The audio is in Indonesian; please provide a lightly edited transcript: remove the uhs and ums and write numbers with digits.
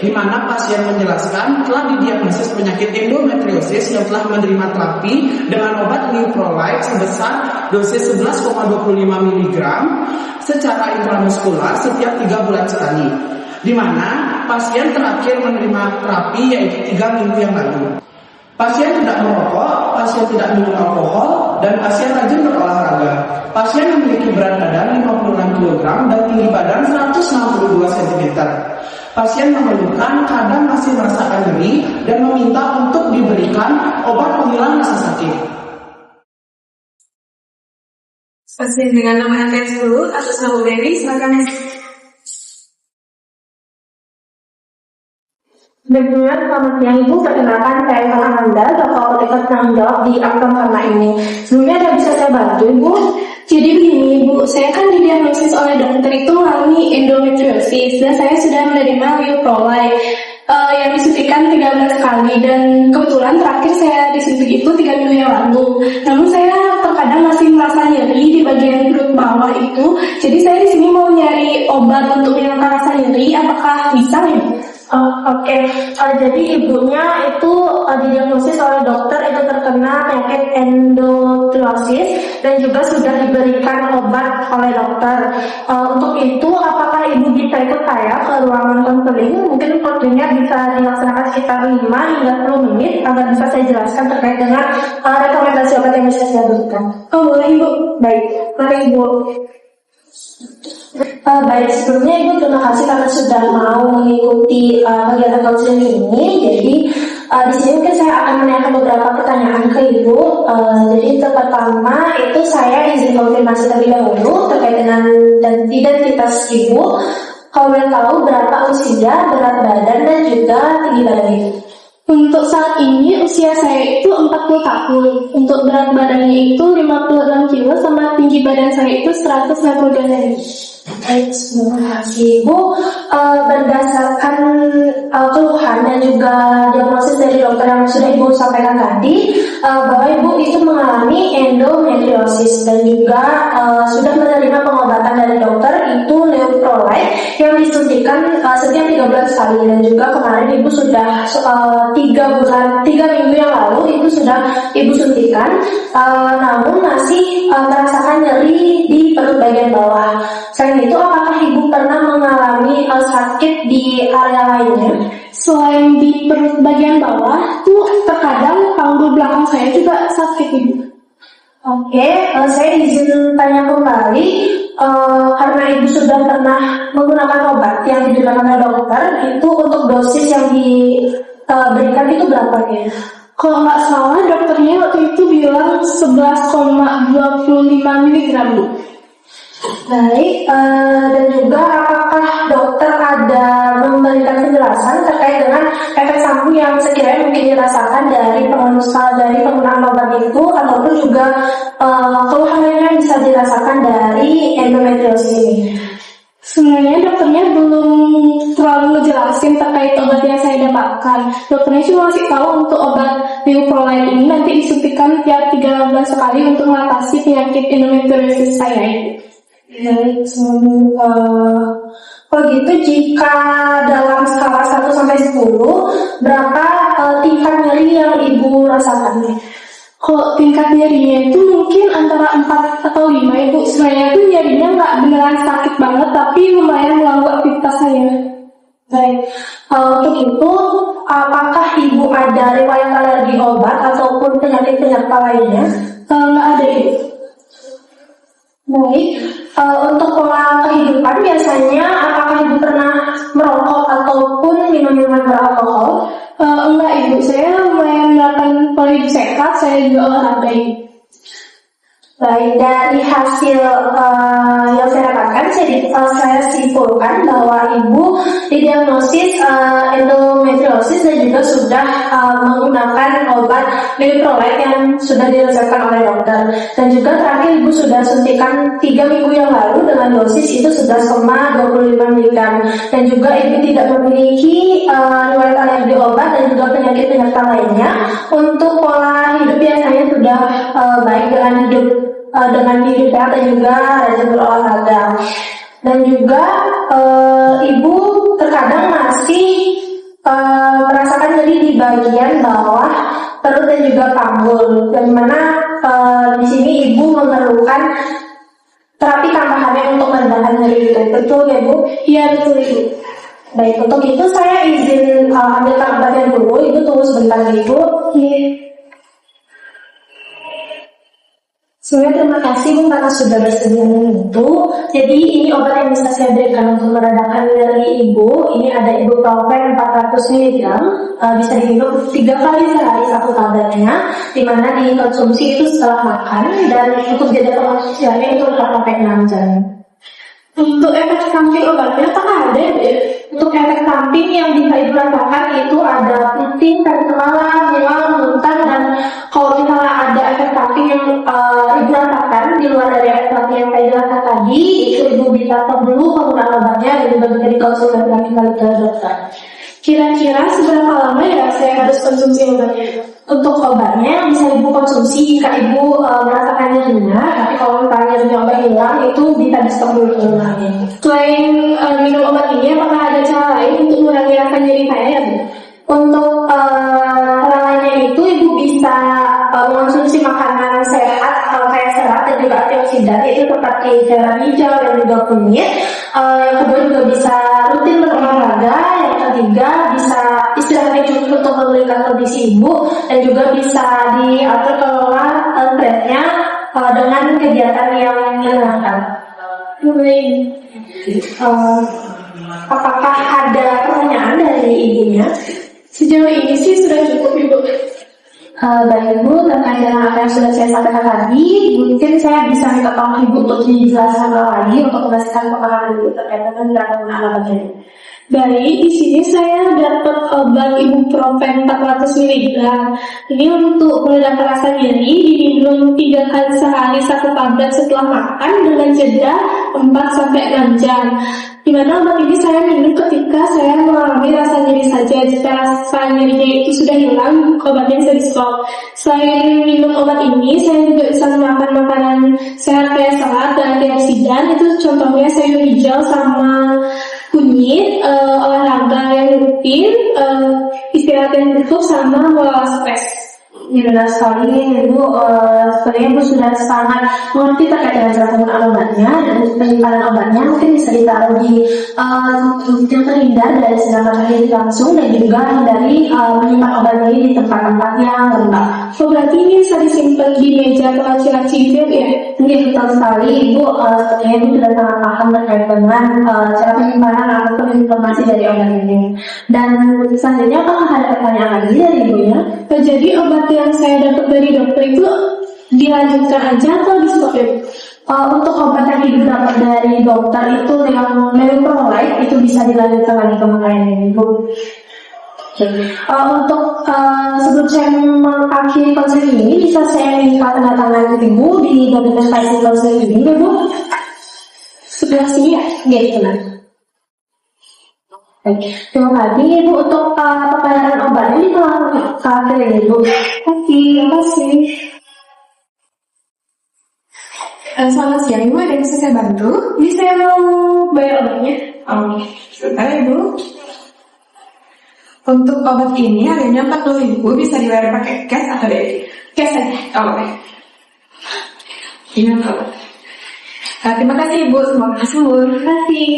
di mana pasien menjelaskan telah didiagnosis penyakit endometriosis yang telah menerima terapi dengan obat leuprolide sebesar dosis 11,25 mg secara intramuskular setiap 3 bulan sekali, di mana pasien terakhir menerima terapi yaitu 3 minggu yang lalu. Pasien tidak merokok, pasien tidak minum alkohol, dan pasien rajin berolahraga. Pasien memiliki berat badan 56 kg dan tinggi badan 162 cm. Pasien mengeluhkan kadang masih merasakan nyeri dan meminta untuk diberikan obat penghilang rasa sakit. Pasien dengan nama LTS dulu, atas nama Dewi, silakan. Sebelumnya, selamat siang Ibu. Perkenalkan, saya Amanda, Dokter Etikat Penanggung Jawab di Akta Karena ini. Sebelumnya ada bisa saya bantu Ibu? Jadi begini Ibu, saya kan didiagnosis oleh dokter itu mengalami endometriosis dan saya sudah menerima leuprolide yang disuntikan 13 kali, dan kebetulan terakhir saya disuntik itu 3 minggu yang lalu. Namun saya terkadang masih merasa nyeri di bagian perut bawah itu. Jadi saya di sini mau nyari obat untuk menghilangkan rasa nyeri, apakah bisa ya? Oke. Jadi ibunya itu didiagnosis oleh dokter itu terkena penyakit endometriosis dan juga sudah diberikan obat oleh dokter. Untuk itu, apakah ibu bisa ikut saya ke ruangan konseling? Mungkin konselingnya bisa dilaksanakan sekitar 5 hingga 10 menit agar bisa saya jelaskan terkait dengan rekomendasi obat yang bisa saya berikan. Oh boleh Ibu. Baik, mari Ibu. Baik, sebelumnya Ibu terima kasih karena sudah mau mengikuti kegiatan konseling ini. Jadi di sini mungkin saya akan menanyakan beberapa pertanyaan ke Ibu. Jadi pertama itu saya izin konfirmasi terlebih dahulu terkait dengan identitas Ibu. Kalau boleh tahu berapa usia, berat badan, dan juga tinggi badan Ibu? Untuk saat ini usia saya itu 40 tahun. Untuk berat badannya itu 56 kg sama tinggi badan saya itu 160 cm. Baik, terima kasih Ibu. Berdasarkan keluhan dan juga diagnosis dari dokter yang sudah Ibu sampaikan tadi, bahwa Ibu itu mengalami endometriosis dan juga sudah menerima pengobatan dari dokter itu leuprolide yang disuntikan setiap 3 bulan sekali, dan juga kemarin Ibu sudah 3 minggu yang lalu itu sudah Ibu suntikan, namun masih merasakan nyeri di perut bagian bawah. Selain itu, apakah Ibu pernah mengalami sakit di area lainnya? Selain di perut bagian bawah, tuh terkadang panggul belakang saya juga sakit Ibu. Oke, saya izin tanya kembali, karena Ibu sudah pernah menggunakan obat yang diberikan oleh dokter, itu untuk dosis yang diberikan itu berapa ya? Kalau nggak salah dokternya waktu itu bilang 11,25 mg Bu. Baik, dan juga apakah dokter ada memberikan penjelasan terkait dengan efek samping yang sekiranya mungkin dirasakan dari penggunaan obat itu, ataupun juga keluhan lainnya yang bisa dirasakan dari endometriosis ini? Sebenarnya dokternya belum terlalu ngejelasin terkait obat yang saya dapatkan. Dokternya cuma masih tahu untuk obat leuprolide ini nanti disuntikan tiap 3 bulan sekali untuk mengatasi penyakit endometriosis saya. Baik, kalau gitu jika dalam skala 1 sampai 10, berapa tingkat nyeri yang Ibu rasakan? Kalau tingkat nyerinya itu mungkin antara 4 atau 5 Ibu. Sebenarnya itu nyerinya nggak beneran sakit banget, tapi lumayan mengganggu aktivitas saya. Baik, untuk itu apakah Ibu ada riwayat alergi obat ataupun penyakit penyerta lainnya? Nggak ada Ibu. Baik, untuk pola kehidupan biasanya apakah Ibu pernah merokok ataupun minum-minuman beralkohol? Enggak Ibu, saya lumayan melakukan pola hidup sehat, saya juga olahraga Ibu. Baik, dari hasil yang saya dapatkan, saya simpulkan bahwa Ibu didiagnosis endometriosis dan juga sudah menggunakan obat leuprolide yang sudah diresepkan oleh dokter. Dan juga terakhir Ibu sudah suntikan 3 minggu yang lalu dengan dosis itu 11,25 mg. Dan juga Ibu tidak memiliki riwayat alergi obat dan juga penyakit penyerta lainnya. Untuk pola hidup biasanya sudah baik dengan hidup sehat dan juga rajin berolahraga. Dan juga Ibu terkadang masih merasakan nyeri di bagian bawah perut dan juga panggul. Dan mana di sini ibu memerlukan terapi tambahannya untuk meredakan nyeri itu. Betul ya Bu? Iya betul Ibu. Baik, untuk itu saya izin ambilkan obatnya dulu. Ibu tunggu sebentar ya Ibu. Sebenarnya terima kasih Bu karena sudah bersedia membantu. Jadi ini obat yang bisa saya berikan untuk meredakan nyeri Ibu. Ini ada ibuprofen 400 mg, bisa diminum 3 kali sehari satu tabletnya, dimana dikonsumsi itu setelah makan, dan untuk jeda pengkonsumsiannya itu 4-6 jam. Untuk efek samping obatnya apakah ada ya? Untuk efek samping yang bisa Ibu rasakan itu ada pusing, sakit kepala, mual, muntah, dan kalau misalnya ada efek samping yang Ibu rasakan di luar dari efek samping yang saya jelaskan tadi, itu Ibu bisa stop dulu penggunaan obatnya dan juga bisa dikonsultasikan kembali ke dokter. Kira-kira seberapa lama ya saya harus konsumsi obatnya? Untuk obatnya bisa Ibu konsumsi jika Ibu merasakan nyerinya, tapi kalau misalnya nyerinya obat hilang itu bisa di stop dulu penggunaannya. Selain minum obat ini, apakah ada cara lain untuk mengurangi rasa nyeri saya ya Bu? Untuk cara lainnya itu Ibu bisa mengonsumsi makanan sehat kayak serat dan juga antioksidan, yaitu seperti sayuran hijau dan juga kunyit. Yang kedua juga bisa rutin berolahraga. Yang ketiga bisa istirahat yang cukup untuk memulihkan kondisi Ibu, dan juga bisa diatur kelola stresnya dengan kegiatan yang menyenangkan. Apakah ada pertanyaan dari ibunya? Sejauh ini sih sudah cukup Ibu. Baik Ibu, terkait dengan apa yang sudah saya sampaikan tadi, mungkin saya bisa minta tolong Ibu untuk dijelaskan lagi untuk memastikan pemahaman Ibu terkait dengan gerakan penggunaan obatnya. Baik, di sini saya dapat obat ibuprofen 400 mg. Ini untuk meredakan rasa nyeri, diminum 3 kali sehari satu tablet setelah makan dengan jeda 4-6 jam. Di mana obat ini saya minum ketika saya mengalami rasa nyeri saja. Jika rasa nyerinya itu sudah hilang, obatnya bisa di-stop. Selain minum obat ini, saya juga bisa makan makanan sehat kayak salad dan antioksidan. Itu contohnya sayur hijau sama kunyit, olahraga yang rutin, istirahat yang cukup, sama mengelola stres. Ya benar sekali Ibu, sebenarnya Ibu sudah sangat mengerti terkait dengan cara penggunaan obatnya, dan penyimpanan obatnya mungkin bisa ditaruh di yang terhindar dari sinar matahari langsung, dan juga hindari menyimpan obat ini di tempat-tempat yang lembab. Oh, berarti ini bisa disimpan di meja atau laci-laci gitu ya? Mungkin betul sekali Ibu, sepertinya Ibu sudah sangat paham terkait dengan cara penyimpanan ataupun informasi dari obat ini. Dan selanjutnya apakah ada pertanyaan lagi dari Ibunya? Jadi obat yang saya dapat dari dokter itu dilanjutkan aja atau di stop ya? Untuk obat yang Ibu dapat dari dokter itu dengan Mevrolit itu bisa dilanjutkan lagi ke makanan Ibu. Untuk sebelum saya mengakhiri konseling ini, bisa saya minta tanda tangan Ibu di gabungan pricing konseling ini, Ibu? Sebelah sini ya? Iya, benar. Baik, terima kasih Ibu untuk pembayaran obatnya di terakhir ini Ibu. Terima kasih. Selamat siang Ibu, ada yang bisa saya bantu? Ini saya mau bayar obatnya. Sebentar Ibu. Untuk obat ini harganya 40.000, bisa dibayar pakai cash atau debit? Cash aja. Oke. Iya, Pak. Terima kasih Ibu, semoga sembuh. Terima kasih.